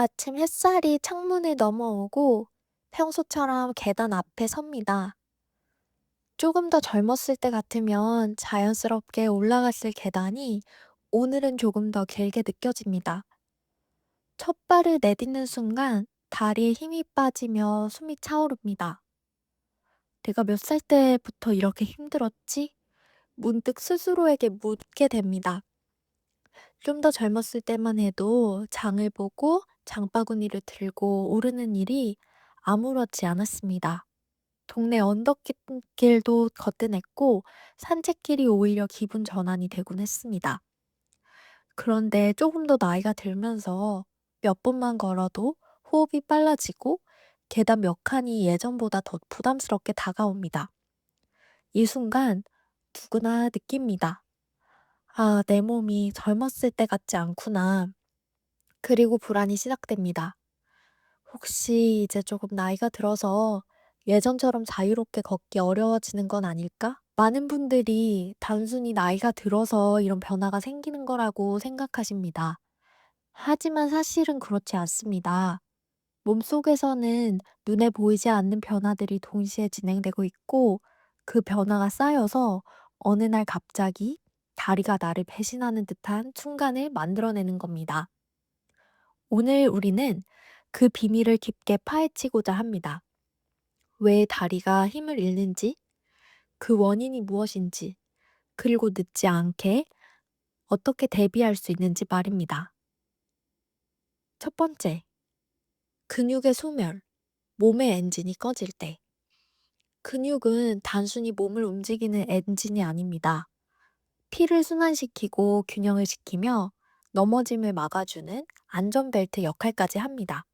아침 햇살이 창문을 넘어오고 평소처럼 계단 앞에 섭니다. 조금 더 젊었을 때 같으면 자연스럽게 올라갔을 계단이 오늘은 조금 더 길게 느껴집니다. 첫 발을 내딛는 순간 다리에 힘이 빠지며 숨이 차오릅니다. 내가 몇 살 때부터 이렇게 힘들었지? 문득 스스로에게 묻게 됩니다. 좀 더 젊었을 때만 해도 장을 보고 장바구니를 들고 오르는 일이 아무렇지 않았습니다. 동네 언덕길도 거뜬했고 산책길이 오히려 기분 전환이 되곤 했습니다. 그런데 조금 더 나이가 들면서 몇 분만 걸어도 호흡이 빨라지고 계단 몇 칸이 예전보다 더 부담스럽게 다가옵니다. 이 순간 누구나 느낍니다. 아, 내 몸이 젊었을 때 같지 않구나. 그리고 불안이 시작됩니다. 혹시 이제 조금 나이가 들어서 예전처럼 자유롭게 걷기 어려워지는 건 아닐까? 많은 분들이 단순히 나이가 들어서 이런 변화가 생기는 거라고 생각하십니다. 하지만 사실은 그렇지 않습니다. 몸속에서는 눈에 보이지 않는 변화들이 동시에 진행되고 있고 그 변화가 쌓여서 어느 날 갑자기 다리가 나를 배신하는 듯한 순간을 만들어내는 겁니다. 오늘 우리는 그 비밀을 깊게 파헤치고자 합니다. 왜 다리가 힘을 잃는지, 그 원인이 무엇인지, 그리고 늦지 않게 어떻게 대비할 수 있는지 말입니다. 첫 번째, 근육의 소멸, 몸의 엔진이 꺼질 때. 근육은 단순히 몸을 움직이는 엔진이 아닙니다. 피를 순환시키고 균형을 지키며 넘어짐을 막아주는 안전벨트 역할까지 합니다.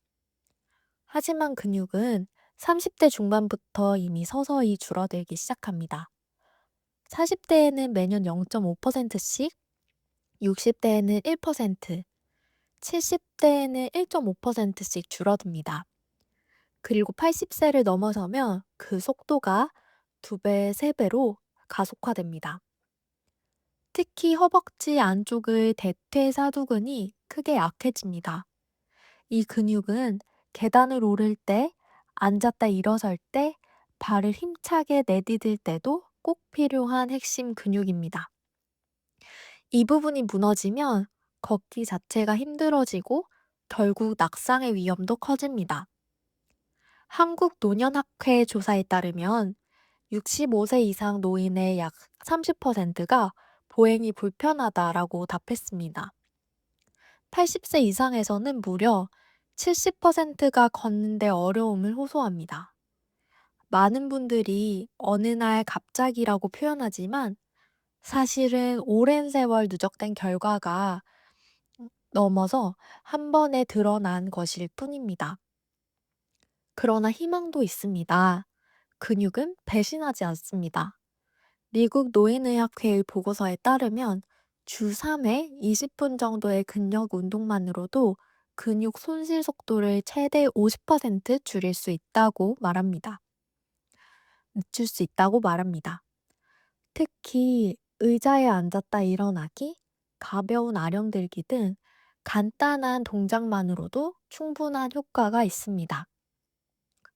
하지만 근육은 30대 중반부터 이미 서서히 줄어들기 시작합니다. 40대에는 매년 0.5%씩, 60대에는 1%, 70대에는 1.5%씩 줄어듭니다. 그리고 80세를 넘어서면 그 속도가 2배, 3배로 가속화됩니다. 특히 허벅지 안쪽의 대퇴사두근이 크게 약해집니다. 이 근육은 계단을 오를 때, 앉았다 일어설 때, 발을 힘차게 내디딜 때도 꼭 필요한 핵심 근육입니다. 이 부분이 무너지면 걷기 자체가 힘들어지고 결국 낙상의 위험도 커집니다. 한국노년학회 조사에 따르면 65세 이상 노인의 약 30%가 보행이 불편하다라고 답했습니다. 80세 이상에서는 무려 70%가 걷는데 어려움을 호소합니다. 많은 분들이 어느 날 갑자기라고 표현하지만 사실은 오랜 세월 누적된 결과가 넘어서 한 번에 드러난 것일 뿐입니다. 그러나 희망도 있습니다. 근육은 배신하지 않습니다. 미국 노인의학회의 보고서에 따르면 주 3회 20분 정도의 근력 운동만으로도 근육 손실 속도를 최대 50% 줄일 수 있다고 말합니다. 늦출 수 있다고 말합니다. 특히 의자에 앉았다 일어나기, 가벼운 아령 들기 등 간단한 동작만으로도 충분한 효과가 있습니다.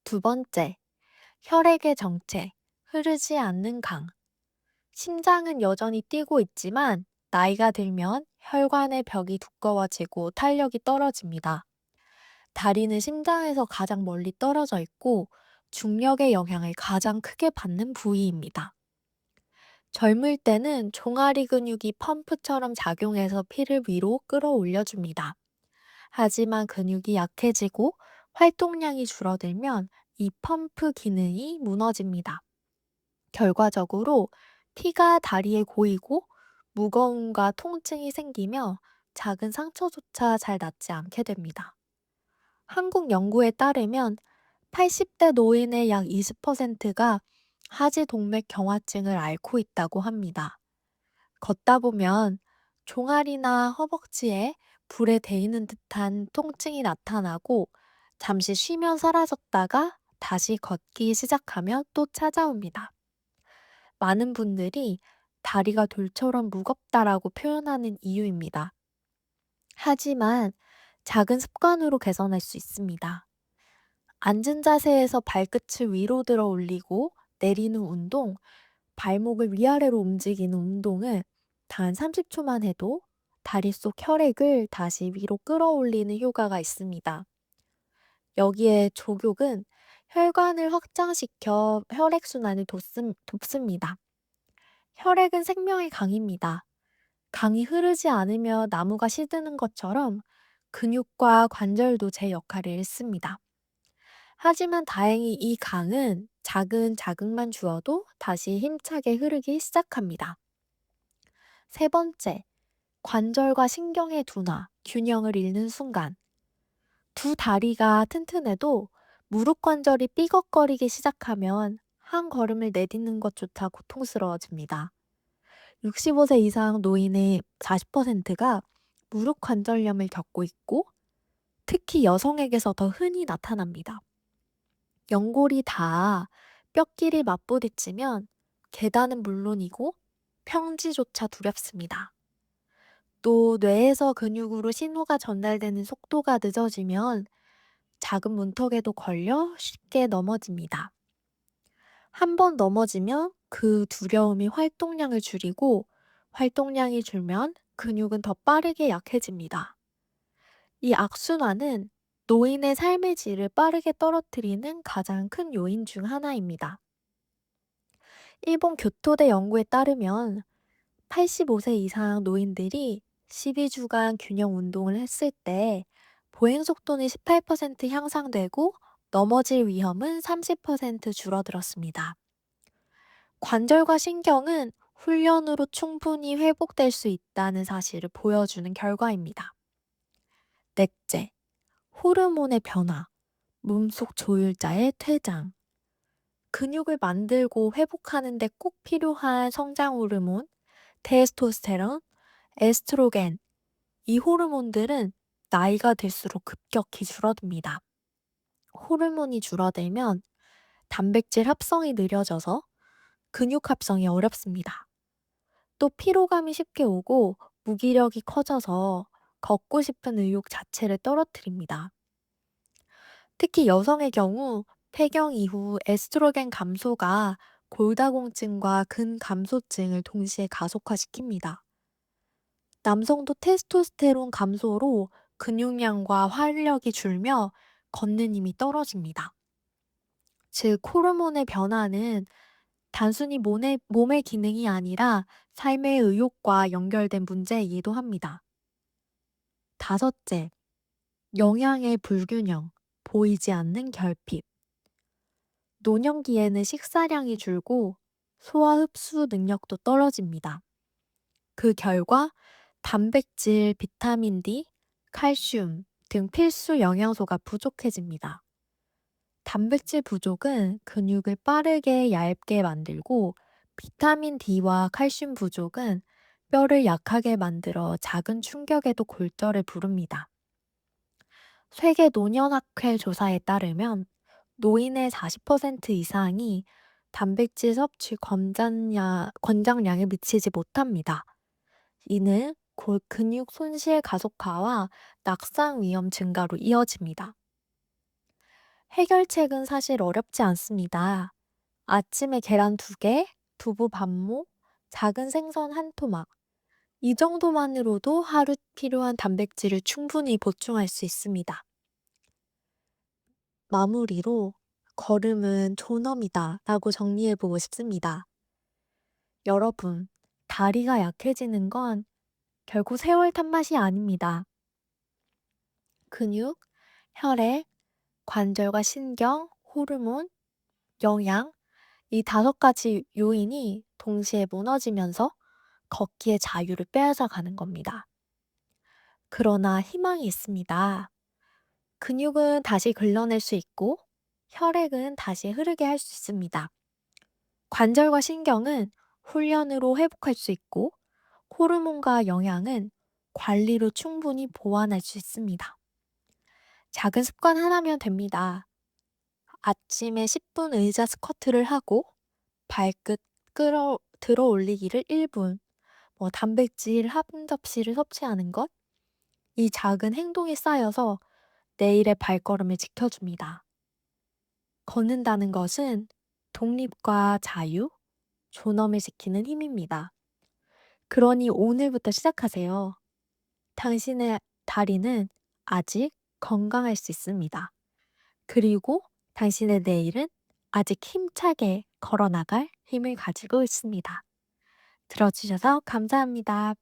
두 번째, 혈액의 정체, 흐르지 않는 강. 심장은 여전히 뛰고 있지만 나이가 들면 혈관의 벽이 두꺼워지고 탄력이 떨어집니다. 다리는 심장에서 가장 멀리 떨어져 있고 중력의 영향을 가장 크게 받는 부위입니다. 젊을 때는 종아리 근육이 펌프처럼 작용해서 피를 위로 끌어올려줍니다. 하지만 근육이 약해지고 활동량이 줄어들면 이 펌프 기능이 무너집니다. 결과적으로 피가 다리에 고이고 무거움과 통증이 생기며 작은 상처조차 잘 낫지 않게 됩니다. 한국 연구에 따르면 80대 노인의 약 20%가 하지동맥 경화증을 앓고 있다고 합니다. 걷다 보면 종아리나 허벅지에 불에 데이는 듯한 통증이 나타나고 잠시 쉬면 사라졌다가 다시 걷기 시작하면 또 찾아옵니다. 많은 분들이 다리가 돌처럼 무겁다라고 표현하는 이유입니다. 하지만 작은 습관으로 개선할 수 있습니다. 앉은 자세에서 발끝을 위로 들어 올리고 내리는 운동, 발목을 위아래로 움직이는 운동을 단 30초만 해도 다리 속 혈액을 다시 위로 끌어올리는 효과가 있습니다. 여기에 족욕은 혈관을 확장시켜 혈액순환을 돕습니다. 혈액은 생명의 강입니다. 강이 흐르지 않으며 나무가 시드는 것처럼 근육과 관절도 제 역할을 했습니다. 하지만 다행히 이 강은 작은 자극만 주어도 다시 힘차게 흐르기 시작합니다. 세 번째, 관절과 신경의 둔화, 균형을 잃는 순간. 두 다리가 튼튼해도 무릎 관절이 삐걱거리기 시작하면 한 걸음을 내딛는 것조차 고통스러워집니다. 65세 이상 노인의 40%가 무릎 관절염을 겪고 있고 특히 여성에게서 더 흔히 나타납니다. 연골이 닿아 뼈끼리 맞부딪히면 계단은 물론이고 평지조차 두렵습니다. 또 뇌에서 근육으로 신호가 전달되는 속도가 늦어지면 작은 문턱에도 걸려 쉽게 넘어집니다. 한 번 넘어지면 그 두려움이 활동량을 줄이고 활동량이 줄면 근육은 더 빠르게 약해집니다. 이 악순환은 노인의 삶의 질을 빠르게 떨어뜨리는 가장 큰 요인 중 하나입니다. 일본 교토대 연구에 따르면 85세 이상 노인들이 12주간 균형 운동을 했을 때 보행 속도는 18% 향상되고 넘어질 위험은 30% 줄어들었습니다. 관절과 신경은 훈련으로 충분히 회복될 수 있다는 사실을 보여주는 결과입니다. 넷째, 호르몬의 변화, 몸속 조율자의 퇴장. 근육을 만들고 회복하는 데 꼭 필요한 성장 호르몬, 테스토스테론, 에스트로겐, 이 호르몬들은 나이가 들수록 급격히 줄어듭니다. 호르몬이 줄어들면 단백질 합성이 느려져서 근육 합성이 어렵습니다. 또 피로감이 쉽게 오고 무기력이 커져서 걷고 싶은 의욕 자체를 떨어뜨립니다. 특히 여성의 경우 폐경 이후 에스트로겐 감소가 골다공증과 근감소증을 동시에 가속화시킵니다. 남성도 테스토스테론 감소로 근육량과 활력이 줄며 걷는 힘이 떨어집니다. 즉, 호르몬의 변화는 단순히 몸의 기능이 아니라 삶의 의욕과 연결된 문제이기도 합니다. 다섯째, 영양의 불균형, 보이지 않는 결핍. 노년기에는 식사량이 줄고 소화 흡수 능력도 떨어집니다. 그 결과 단백질, 비타민 D, 칼슘 등 필수 영양소가 부족해집니다. 단백질 부족은 근육을 빠르게 얇게 만들고 비타민 D와 칼슘 부족은 뼈를 약하게 만들어 작은 충격에도 골절을 부릅니다. 세계 노년학회 조사에 따르면 노인의 40% 이상이 단백질 섭취 권장량에 미치지 못합니다. 이는 곧 근육 손실 가속화와 낙상 위험 증가로 이어집니다. 해결책은 사실 어렵지 않습니다. 아침에 계란 2개, 두부 반모, 작은 생선 한 토막. 이 정도만으로도 하루 필요한 단백질을 충분히 보충할 수 있습니다. 마무리로 걸음은 존엄이다 라고 정리해보고 싶습니다. 여러분, 다리가 약해지는 건 결코 세월 탓맛이 아닙니다. 근육, 혈액, 관절과 신경, 호르몬, 영양, 이 5가지 요인이 동시에 무너지면서 걷기의 자유를 빼앗아 가는 겁니다. 그러나 희망이 있습니다. 근육은 다시 걸러낼 수 있고 혈액은 다시 흐르게 할 수 있습니다. 관절과 신경은 훈련으로 회복할 수 있고 호르몬과 영양은 관리로 충분히 보완할 수 있습니다. 작은 습관 하나면 됩니다. 아침에 10분 의자 스쿼트를 하고 발끝 들어 올리기를 1분, 단백질 한 접시를 섭취하는 것, 이 작은 행동이 쌓여서 내일의 발걸음을 지켜줍니다. 걷는다는 것은 독립과 자유, 존엄을 지키는 힘입니다. 그러니 오늘부터 시작하세요. 당신의 다리는 아직 건강할 수 있습니다. 그리고 당신의 내일은 아직 힘차게 걸어나갈 힘을 가지고 있습니다. 들어주셔서 감사합니다.